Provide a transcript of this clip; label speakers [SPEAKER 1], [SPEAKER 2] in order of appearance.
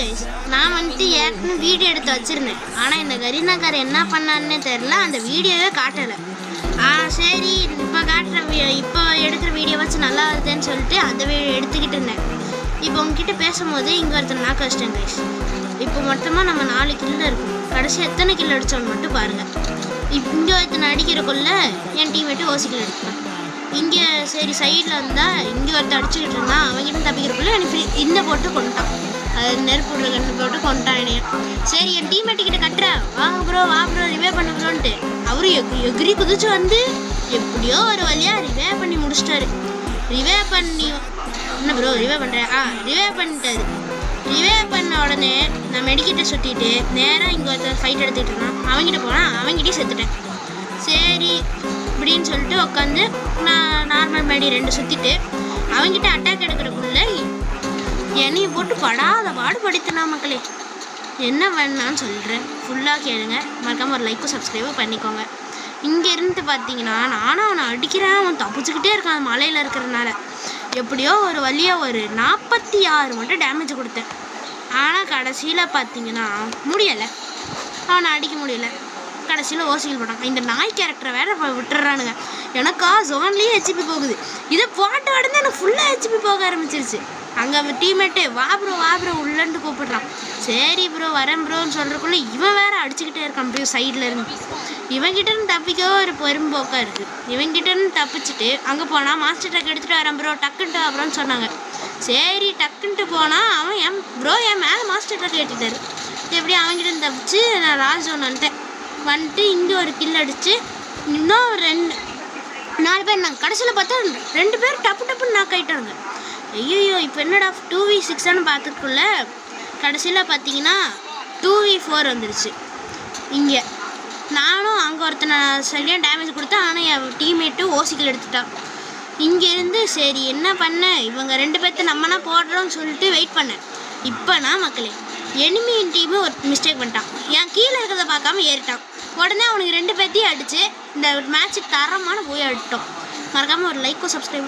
[SPEAKER 1] Guys, நான் வந்துட்டு ஏற்கனவே வீடியோ எடுத்து வச்சுருந்தேன். ஆனால் இந்த கரீனாக்கார் என்ன பண்ணான்னு தெரில, அந்த வீடியோவே காட்டலை. சரி இப்போ எடுக்கிற வீடியோ வச்சு நல்லா இருக்குதுன்னு சொல்லிட்டு அந்த வீடியோ எடுத்துக்கிட்டு இருந்தேன். இப்போ உங்ககிட்ட பேசும்போது இங்கே ஒருத்தர் நாக்க வச்சிட்டேன் கைஸ். இப்போ மொத்தமாக நம்ம 4 கில்லு இருக்கும். கடைசி எத்தனை கில் அடித்தோன்னு மட்டும் பாருங்கள். இங்கே ஒருத்தனை அடிக்கிறக்குள்ள என் டீம்மேட்டு ஓசிக்கில் எடுத்தான். இங்கே சரி சைடில் வந்தால் இங்கே ஒருத்தர் அடிச்சுக்கிட்டு இருந்தான். அவங்ககிட்ட தப்பிக்கிறக்குள்ள எனக்கு இந்த போட்டு கொண்டுட்டான். அது நெருப்பு கண்ணு போட்டு கொண்டுட்டான் என்னைய. சரி என் டீம்மேட்டுக்கிட்ட கட்டுற வா ப்ரோ ரிவே பண்ண ப்ரோன்ட்டு அவரு எகிரி குதிச்சு வந்து எப்படியோ ஒரு வழியாக ரிவே பண்ணி முடிச்சிட்டாரு. ரிவே பண்ணி என்ன ப்ரோ ரிவே பண்ணுறேன்? ரிவே பண்ணிட்டாரு. ரிவே பண்ண உடனே நான் மெடிக்கிட்ட சுற்றிட்டு நேராக இங்கே ஒருத்தர் ஃபைட் எடுத்துக்கிட்டு இருந்தான். அவங்ககிட்ட போனால் அவங்ககிட்டயும் செத்துட்டேன். சரி இப்படின்னு சொல்லிட்டு உட்காந்து நான் நார்மல் மெடி 2 சுற்றிட்டு அவங்ககிட்ட அட்டாக் எடுக்கிறக்குள்ள என்னையை போட்டு படாத பாடுபடுத்தினா மக்களே. என்ன வேணான்னு சொல்கிறேன், ஃபுல்லாக கேளுங்க. மறக்காமல் ஒரு லைக்கும் சப்ஸ்கிரைபும் பண்ணிக்கோங்க. இங்கே இருந்து பார்த்தீங்கன்னா நானும் அவனை அடிக்கிறேன். அவன் தப்பிச்சுக்கிட்டே இருக்கான் அந்த மலையில் இருக்கிறதுனால. எப்படியோ ஒரு வழியாக ஒரு 46 மட்டும் டேமேஜ் கொடுத்தேன். ஆனால் கடைசியில் பார்த்தீங்கன்னா முடியலை, அவனை அடிக்க முடியல. கடைசியில் ஓசிகள் போட்டான். இந்த நாய் கேரக்டரை வேற விட்டுறானுங்க. எனக்கா ஜோன்லேயே ஹெச்பி போகுது. இதை போட்ட உடனே எனக்கு ஃபுல்லாக ஹெச்பி போக ஆரம்பிச்சிருச்சு. அங்கே அவன் டீம்மேட்டு வா ப்ரோ உள்ளன்ட்டு கூப்பிடுறான். சரி ப்ரோ வரேன் ப்ரோன்னு சொல்கிறக்குள்ளே இவன் வேற அடிச்சுக்கிட்டே இருக்கான் அப்படியே சைடில் இருந்து. இவங்கிட்டேருந்து தப்பிக்கோ ஒரு பெரும்போக்காக இருக்குது. இவங்கிட்டேருந்து தப்பிச்சுட்டு அங்கே போனால் மாஸ்டர் ட்ரக் எடுத்துகிட்டு வரேன் ப்ரோ டக்குன்ட்டு அப்புறம்னு சொன்னாங்க. சரி டக்குன்ட்டு போனால் அவன் என் மேலே மாஸ்டர் ட்ரக் ஏற்றிட்டாரு. எப்படி அவங்கிட்ட தப்பிச்சு நான் ராஜோன் வந்துட்டு இங்கே ஒரு கில் அடித்து இன்னும் 4 பேர் நாங்கள் கடைசியில் பார்த்தா 2 பேர் டப்புன்னு நாக் ஆகிட்டாங்க. ஐயோ இப்போ என்னடா 2v6 பார்த்துக்குள்ள கடைசியில் பார்த்தீங்கன்னா 2v4 வந்துடுச்சு. இங்கே நானும் அங்கே ஒருத்தனை சரியாக டேமேஜ் கொடுத்தேன். ஆனால் என் டீம்மேட்டு ஓசிக்கில் எடுத்துட்டான். இங்கேருந்து சரி என்ன பண்ணேன், இவங்க 2 பேர்த்த நம்மனா போடுறோன்னு சொல்லிட்டு வெயிட் பண்ணேன். இப்போனா மக்களே எனிமியின் டீமு ஒரு மிஸ்டேக் பண்ணிட்டான். என் கீழே இருக்கிறத பார்க்காம ஏறிட்டான். உடனே அவனுக்கு 2 பேர்த்தையும் அடித்து இந்த மேட்ச்சுக்கு தரமான போய் அடிட்டோம். மறக்காமல் ஒரு லைக்கும் சப்ஸ்கிரைப்